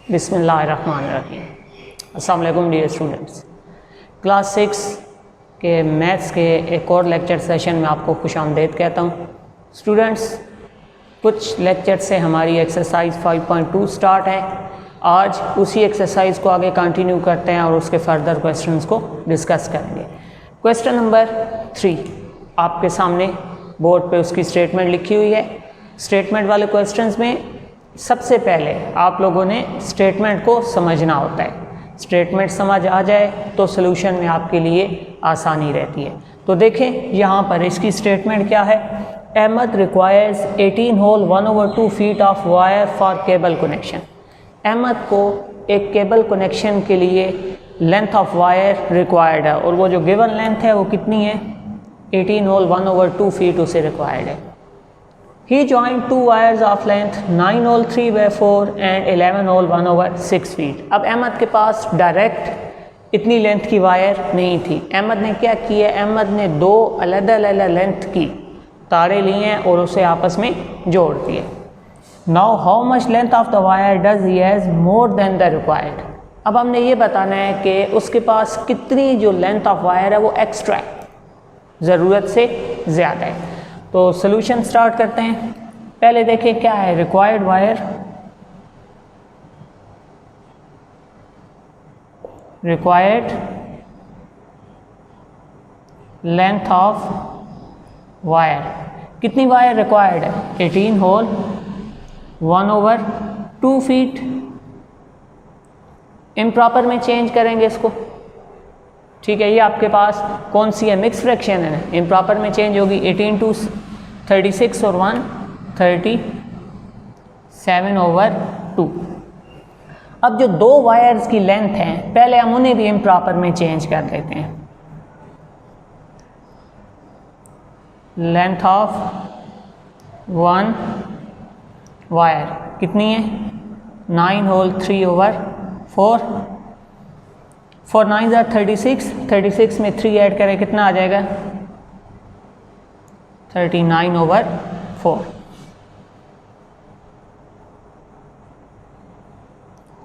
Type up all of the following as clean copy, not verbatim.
बिस्मिल्लाहिर्रहमानिर्रहीम। अस्सलाम वालेकुम डियर स्टूडेंट्स। क्लास 6 के मैथ्स के एक और लेक्चर सेशन में आपको खुशामदीद कहता हूँ। स्टूडेंट्स, कुछ लेक्चर से हमारी एक्सरसाइज 5.2 स्टार्ट है। आज उसी एक्सरसाइज को आगे कंटिन्यू करते हैं और उसके फर्दर क्वेश्चंस को डिस्कस करेंगे। क्वेश्चन नंबर 3 आपके सामने बोर्ड पे उसकी स्टेटमेंट लिखी हुई है। स्टेटमेंट वाले क्वेश्चंस में सबसे पहले आप लोगों ने स्टेटमेंट को समझना होता है। स्टेटमेंट समझ आ जाए तो सॉल्यूशन में आपके लिए आसानी रहती है। तो देखें यहाँ पर इसकी स्टेटमेंट क्या है। Ahmed requires 18 whole 1/2 feet of wire for cable connection. Ahmed को एक केबल कनेक्शन के लिए लेंथ ऑफ वायर रिक्वायर्ड है और वो जो गिवन लेंथ है वो कितनी है, 18 होल 1/2 फीट उसे रिक्वायर्ड है। He joined two wires of length 9 whole 3/4 and 11 whole 1/6 feet। अब अहमद के पास डायरेक्ट इतनी लेंथ की वायर नहीं थी। अहमद ने क्या किया, अहमद ने दो अलग अलग लेंथ की तारे लिए हैं और उसे आपस में जोड़ दिए। Now how much length of the wire does he has more than the required. अब हमने ये बताना है कि उसके पास कितनी जो लेंथ ऑफ वायर है वो एक्स्ट्रा है, ज़रूरत से ज़्यादा है। तो सॉल्यूशन स्टार्ट करते हैं। पहले देखें क्या है required wire. Required length of wire, कितनी वायर रिक्वायर्ड है, 18 होल 1/2 फीट। इम्प्रॉपर में चेंज करेंगे इसको, ठीक है। ये आपके पास कौन सी है, मिक्स फ्रैक्शन है। इम्प्रॉपर में चेंज होगी 18 to 36 और 1 37/2। अब जो दो वायर्स की लेंथ हैं पहले हम उन्हें भी इम्प्रॉपर में चेंज कर देते हैं। लेंथ ऑफ वन वायर कितनी है, 9 होल 3/4। 4 9 are 36 में 3 ऐड करें कितना आ जाएगा, 39/4।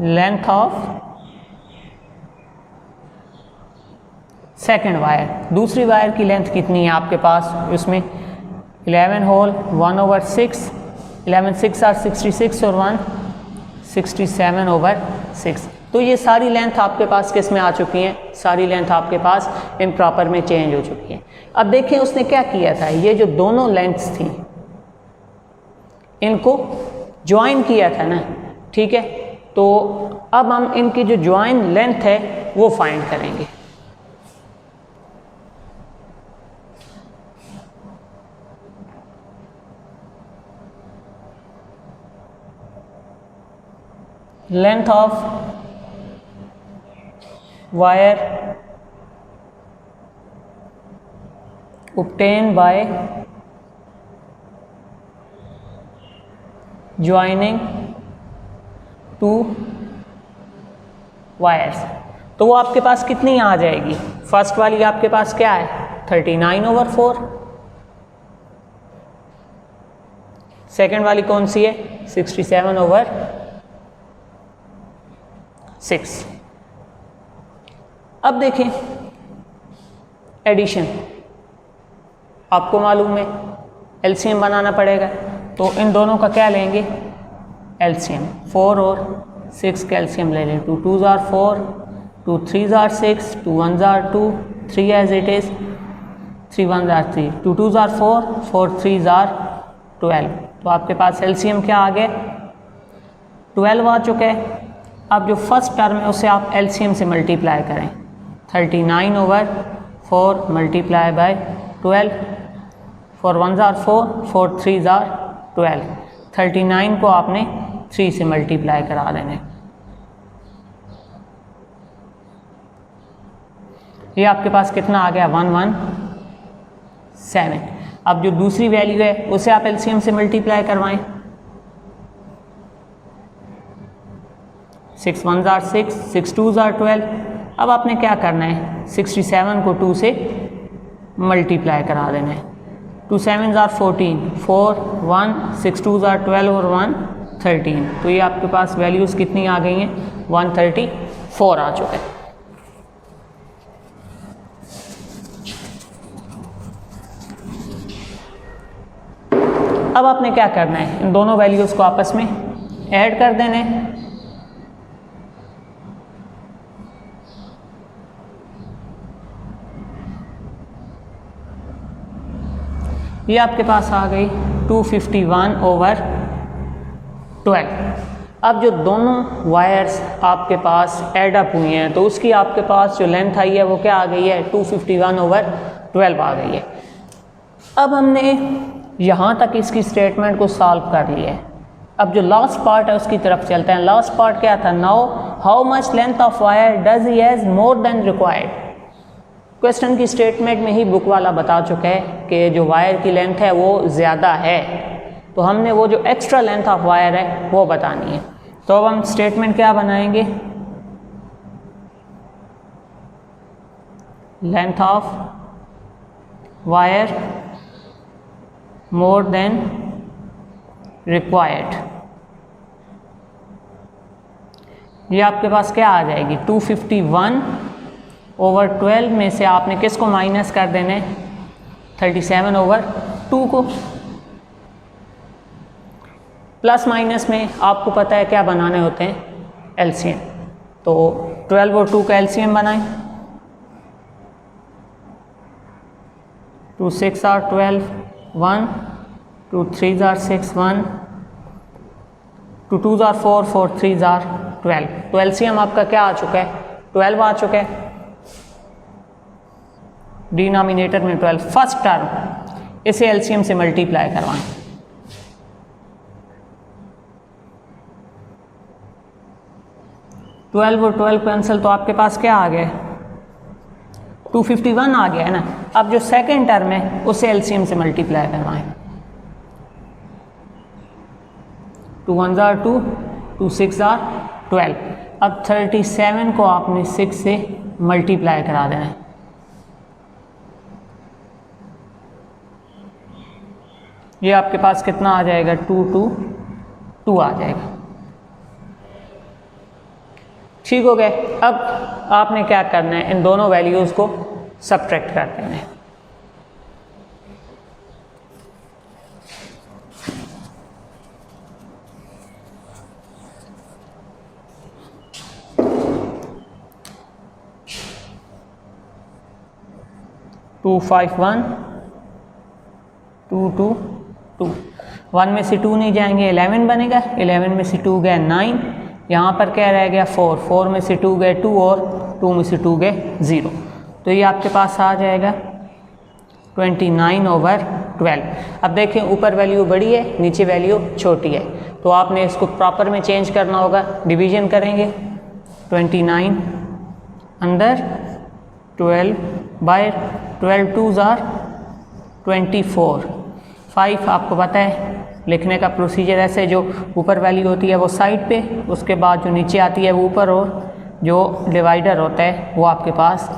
लेंथ ऑफ सेकंड वायर, दूसरी वायर की लेंथ कितनी है आपके पास, उसमें 11 होल 1/6, 11 6 are 66 और 1 67/6। तो ये सारी लेंथ आपके पास किस में आ चुकी हैं, सारी लेंथ आपके पास इम्प्रॉपर में चेंज हो चुकी है। अब देखें उसने क्या किया था, ये जो दोनों लेंथ्स थी इनको ज्वाइन किया था ना, ठीक है। तो अब हम इनकी जो ज्वाइन लेंथ है वो फाइंड करेंगे। Length of wire obtained by joining two wires, तो वो आपके पास कितनी आ जाएगी। फर्स्ट वाली आपके पास क्या है, 39/4। सेकंड वाली कौन सी है, 67/6। अब देखें एडिशन, आपको मालूम है एलसीएम बनाना पड़ेगा। तो इन दोनों का क्या लेंगे, एलसीएम। 4 और 6 का एलसीएम ले लें। 2 2s are 4, 2 3s are 6, 2 1s are 2, 3 as it is, 3 1s are 3, 2 2s are 4, 4 3s are 12। तो आपके पास एलसीएम क्या आ गया, 12 आ चुका है। अब जो फर्स्ट टर्म है उसे आप एलसीएम से मल्टीप्लाई करें, 39/4 multiply by 12। 4 1s are 4, 4 3s are 12। 39 को आपने 3 से मल्टीप्लाई करा देना। ये आपके पास कितना आ गया, 117। अब जो दूसरी वैल्यू है उसे आप एलसीएम से मल्टीप्लाई करवाएं। 6 1s are 6, 6 2s are 12। अब आपने क्या करना है, 67 को 2 से मल्टीप्लाई करा देना है। 2 7s are 14, 4 1, 6 2s are 12 और 1 13। तो ये आपके पास वैल्यूज़ कितनी आ गई हैं, 134 आ चुके हैं। अब आपने क्या करना है, इन दोनों वैल्यूज़ को आपस में ऐड कर देना है। ये आपके पास आ गई 251/12। अब जो दोनों वायर्स आपके पास ऐड अप हुई हैं तो उसकी आपके पास जो लेंथ आई है वो क्या आ गई है, 251/12 आ गई है। अब हमने यहाँ तक इसकी स्टेटमेंट को सॉल्व कर लिया है। अब जो लास्ट पार्ट है उसकी तरफ चलते हैं। लास्ट पार्ट क्या था, now how much length of wire does he has more than required. Question की स्टेटमेंट में ही बुक वाला बता चुका है कि जो वायर की लेंथ है वो ज़्यादा है, तो हमने वो जो एक्स्ट्रा लेंथ ऑफ वायर है वो बतानी है। तो अब हम स्टेटमेंट क्या बनाएंगे, length of wire more than required. ये आपके पास क्या आ जाएगी, 251/12 में से आपने किसको माइनस कर देना है, 37/2 को। प्लस माइनस में आपको पता है क्या बनाने होते हैं, एलसीएम। तो 12 और 2 का एलसीएम बनाएं, 2 6 are 12, 1 2 3 are 6, 1 2 2 are 4, 4 3 are 12। तो एलसीएम आपका क्या आ चुका है, 12 आ चुका है। डिनोमिनेटर में 12, फर्स्ट टर्म इसे एलसीएम से मल्टीप्लाई करवाएं। ट्वेल्व और 12 कैंसिल, तो आपके पास क्या आ गया, 251 आ गया है ना। अब जो सेकंड टर्म है उसे एलसीएम से मल्टीप्लाई करवाएं। 2 1 are 2, 2 6 are 12। अब 37 को आपने 6 से मल्टीप्लाई करा देना है। ये आपके पास कितना आ जाएगा, 2 2 2 आ जाएगा। ठीक हो गए। अब आपने क्या करना है, इन दोनों वैल्यूज़ को सब्ट्रैक्ट कर देना है। टू 5 1 2 2 2, 1 में से 2 नहीं जाएंगे, 11 बनेगा। 11 में से 2 गए 9, यहाँ पर क्या रह गया 4, 4 में से 2 गए 2 और 2 में से 2 गए 0। तो ये आपके पास आ जाएगा 29/12। अब देखें ऊपर वैल्यू बड़ी है, नीचे वैल्यू छोटी है, तो आपने इसको प्रॉपर में चेंज करना होगा। डिवीजन करेंगे 29 अंदर 12/12, 2s are 24। 5 आपको पता है लिखने का प्रोसीजर ऐसे, जो ऊपर वैल्यू होती है वो साइड पे, उसके बाद जो नीचे आती है वो ऊपर, और जो डिवाइडर होता है वो आपके पास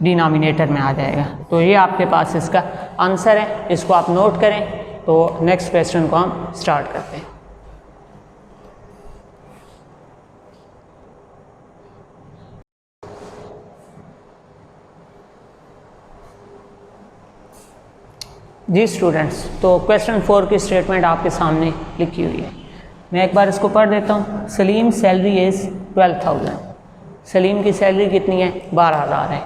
डिनोमिनेटर में आ जाएगा। तो ये आपके पास इसका आंसर है, इसको आप नोट करें। तो नेक्स्ट क्वेश्चन को हम स्टार्ट करते हैं। जी स्टूडेंट्स, तो क्वेश्चन 4 की स्टेटमेंट आपके सामने लिखी हुई है। मैं एक बार इसको पढ़ देता हूँ। Salim salary is 12,000। सलीम की सैलरी कितनी है, 12,000 है।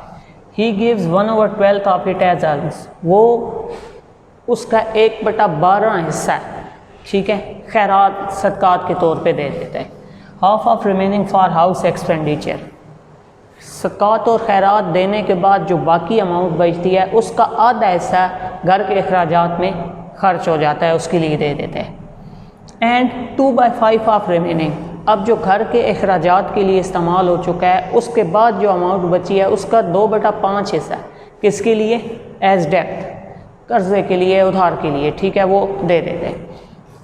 He gives 1/12 of it as earns. वो उसका 1/12 हिस्सा है, ठीक है, खैरात सदकात के तौर पे दे देता है। Half of remaining for house expenditure. सदकात और खैरात देने के बाद जो बाकी अमाउंट बचती है उसका आधा हिस्सा घर के अखराजात में खर्च हो जाता है, उसके लिए दे देते हैं। And 2/5 of remaining. अब जो घर के अखराजात के लिए इस्तेमाल हो चुका है उसके बाद जो अमाउंट बची है उसका 2/5 हिस्सा किसके लिए, एज डेप्ट, कर्जे के लिए, उधार के लिए, ठीक है, वो दे देते हैं।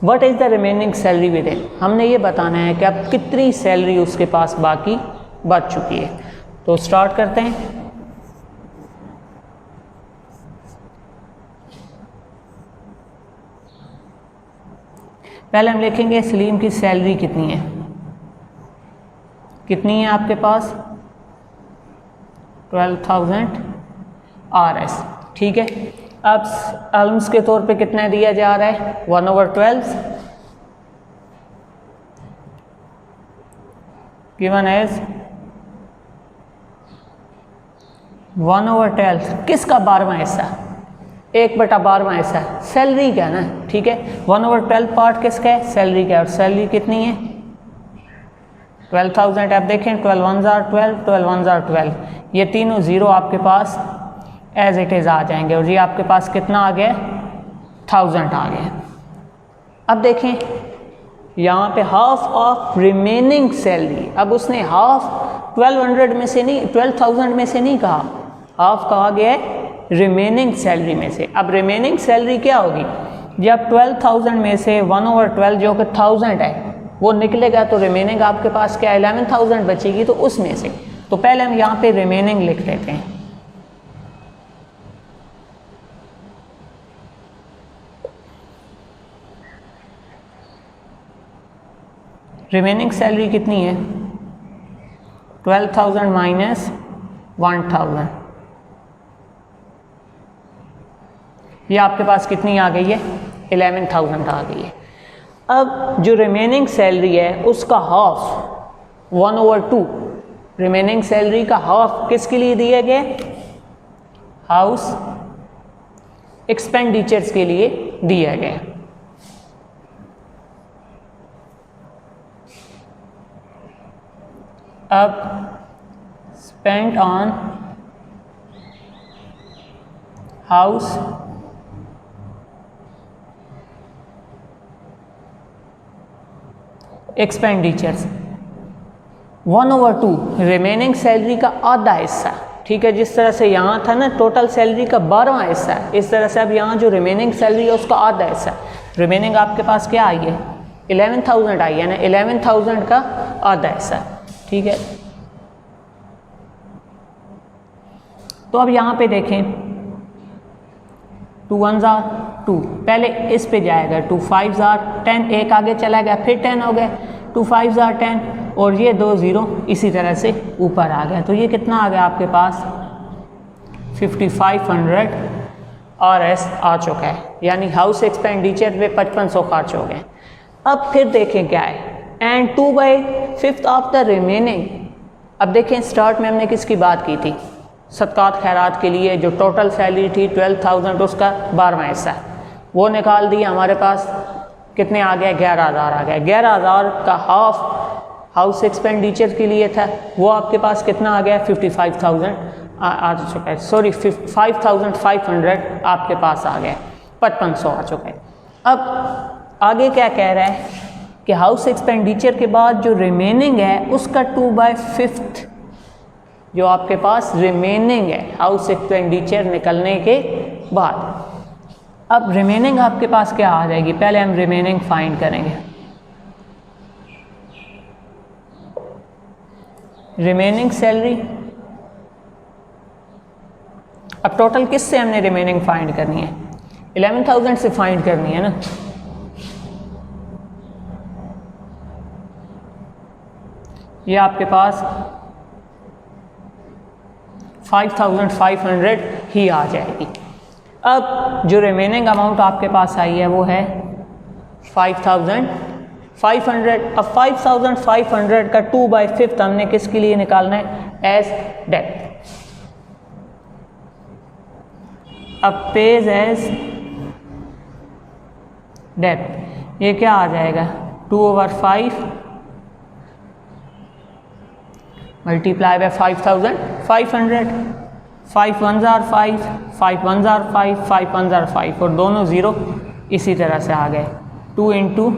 What is the remaining salary with in. हमने ये बताना है कि अब कितनी सैलरी उसके पास बाकी बच चुकी है। तो स्टार्ट करते हैं। पहले हम लिखेंगे सलीम की सैलरी कितनी है, कितनी है आपके पास 12,000 RS, ठीक है। अब अल्म्स के तौर पे कितना दिया जा रहा है 1/12 गिवन एज 1/12 किसका 12वां हिस्सा, 1/12वां हिस्सा सैलरी का ना, ठीक है। 1/12 पार्ट किसका है, सैलरी का, और सैलरी कितनी है 12,000। आप देखें 12 1 12 12 1 12, ये तीनों ज़ीरो आपके पास एज इट इज़ आ जाएंगे, और ये आपके पास कितना आ गया 1000 आ गया। अब देखें यहाँ पे हाफ ऑफ रिमेनिंग सैलरी, अब उसने हाफ 1200 में से नहीं 12,000 में से नहीं कहा, हाफ कहा गया है रिमेनिंग सैलरी में से। अब रिमेनिंग सैलरी क्या होगी, जब 12,000 में से 1/12 जो कि 1000 है वो निकलेगा तो रिमेनिंग आपके पास क्या 11,000 बचेगी, तो उसमें से तो पहले हम यहाँ पे रिमेनिंग लिख लेते हैं। रिमेनिंग सैलरी कितनी है 12,000 माइनस 1,000, ये आपके पास कितनी आ गई है 11,000 आ गई है। अब जो रिमेनिंग सैलरी है उसका हाफ 1/2, रिमेनिंग सैलरी का हाफ किसके लिए दिया गया, हाउस एक्सपेंडिचर्स के लिए दिया गया। अब spent on house expenditures 1/2 remaining salary का आधा हिस्सा, ठीक है। जिस तरह से यहाँ था ना टोटल सैलरी का 12वां हिस्सा, इस तरह से अब यहाँ जो रिमेनिंग सैलरी है उसका आधा हिस्सा, रिमेनिंग आपके पास क्या आई है 11,000 आई है ना, 11,000 का आधा हिस्सा, ठीक है। तो अब यहाँ पे देखें 2 1 2, पहले इस पे जाएगा 2 5 10, एक आगे चला गया फिर 10 हो गया, 2 5 10, और ये 2 0 इसी तरह से ऊपर आ गया, तो ये कितना आ गया आपके पास 5500 RS आ चुका है, यानी हाउस एक्सपेंडिचर पे 5500 खर्च हो गए। अब फिर देखें क्या है, एंड 2/5 ऑफ द रिमेनिंग। अब देखें स्टार्ट में हमने किसकी बात की थी, सदकात खैरात के लिए जो टोटल सैलरी थी 12,000 उसका 12वां हिस्सा वो निकाल दिया, हमारे पास कितने आ गए 11,000 आ गया। 11,000 का हाफ हाउस एक्सपेंडिचर के लिए था, वो आपके पास कितना आ गया 55,000 आ चुका है, सॉरी 5,500 आपके पास आ गया, 5500 आ चुका है। अब आगे क्या कह रहा है कि हाउस एक्सपेंडिचर के बाद जो रिमेनिंग है उसका 2/5 जो आपके पास रिमेनिंग है हाउस एक्सपेंडिचर निकलने के बाद। अब रिमेनिंग आपके पास क्या आ जाएगी, पहले हम रिमेनिंग फाइंड करेंगे। रिमेनिंग सैलरी, अब टोटल किससे हमने रिमेनिंग फाइंड करनी है 11,000 से फाइंड करनी है ना, ये आपके पास 5,500 ही आ जाएगी। अब जो रिमेनिंग अमाउंट आपके पास आई है वो है 5,500। अब 5,500 का 2/5 हमने किसके लिए निकालना है एज डेट। अब पेज एज डेट, ये क्या आ जाएगा 2/5 मल्टीप्लाई बाय 5,500, 5 1 5, 5 1 5, 5 1 5, और दोनों ज़ीरो इसी तरह से आ गए। 2 ×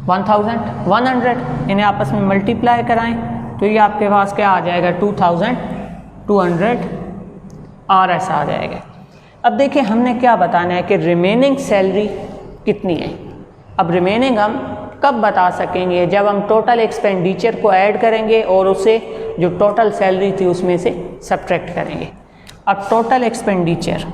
1,100, इन्हें आपस में मल्टीप्लाई कराएं तो ये आपके पास क्या आ जाएगा 2,200 RS आ जाएगा। अब देखिए हमने क्या बताना है कि रिमेनिंग सैलरी कितनी है। अब रिमेनिंग हम कब बता सकेंगे, जब हम टोटल एक्सपेंडिचर को ऐड करेंगे और उसे जो टोटल सैलरी थी उसमें से सब्ट्रैक्ट करेंगे। अब टोटल एक्सपेंडिचर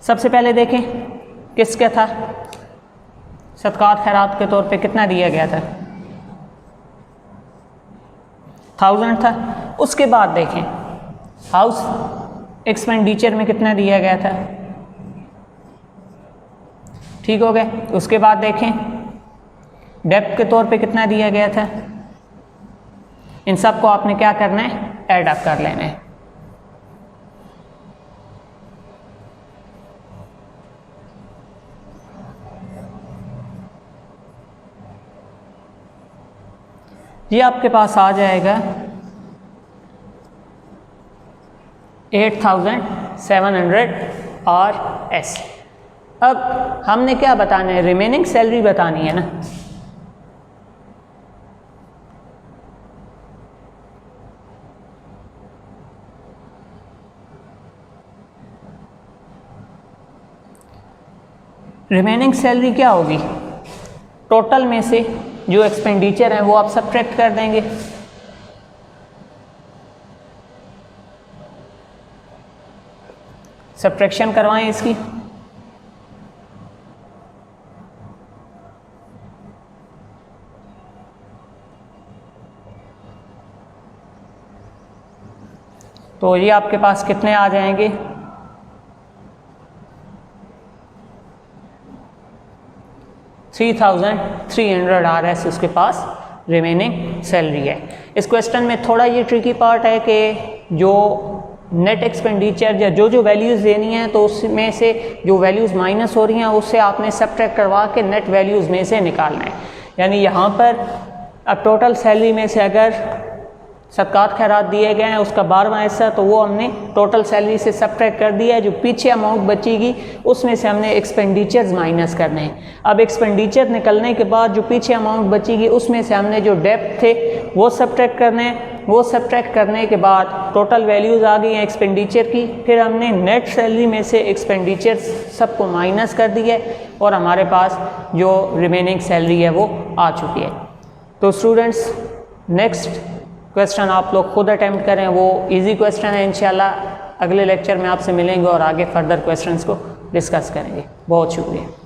सबसे पहले देखें किसका था, सदकात खैरात के तौर पे कितना दिया गया था, 1000 था। उसके बाद देखें हाउस एक्सपेंडिचर में कितना दिया गया था, ठीक हो गया। उसके बाद देखें डेप्ट के तौर पे कितना दिया गया था। इन सब को आपने क्या करना है, ऐड अप कर लेना है। ये आपके पास आ जाएगा 8700 और एस। अब हमने क्या बताना है, रिमेनिंग सैलरी बतानी है ना। रिमेनिंग सैलरी क्या होगी, टोटल में से जो एक्सपेंडिचर है वो आप सब्ट्रैक्ट कर देंगे। सब्ट्रैक्शन करवाएं इसकी। तो ये आपके पास कितने आ जाएंगे, 3300 RS उसके पास रिमेनिंग सैलरी है। इस क्वेश्चन में थोड़ा ये ट्रिकी पार्ट है कि जो नेट एक्सपेंडिचर या जो वैल्यूज़ देनी है तो उसमें से जो वैल्यूज़ माइनस हो रही हैं उससे आपने सब्ट्रैक्ट करवा के नेट वैल्यूज़ में से निकालना है। यानी यहाँ पर अब टोटल सैलरी में से अगर सदकात खैरात दिए गए हैं उसका 12वां हिस्सा, तो वो हमने टोटल सैलरी से सब्ट्रैक्ट कर दिया है। जो पीछे अमाउंट बचेगी उसमें से हमने एक्सपेंडिचर्स माइनस करने हैं। अब एक्सपेंडिचर निकलने के बाद जो पीछे अमाउंट बचेगी उसमें से हमने जो डेप्ट थे वो सब्ट्रैक्ट करने हैं। वो सब्ट्रैक्ट करने के बाद टोटल वैल्यूज़ आ गई हैं एक्सपेंडिचर की। फिर हमने नेट सैलरी में से एक्सपेंडिचर सबको माइनस कर दिया है और हमारे पास जो रिमेनिंग सैलरी है वो आ चुकी है। तो स्टूडेंट्स नेक्स्ट क्वेश्चन आप लोग खुद अटेम्प्ट करें, वो इजी क्वेश्चन है। इंशाल्लाह अगले लेक्चर में आपसे मिलेंगे और आगे फर्दर क्वेश्चंस को डिस्कस करेंगे। बहुत शुक्रिया।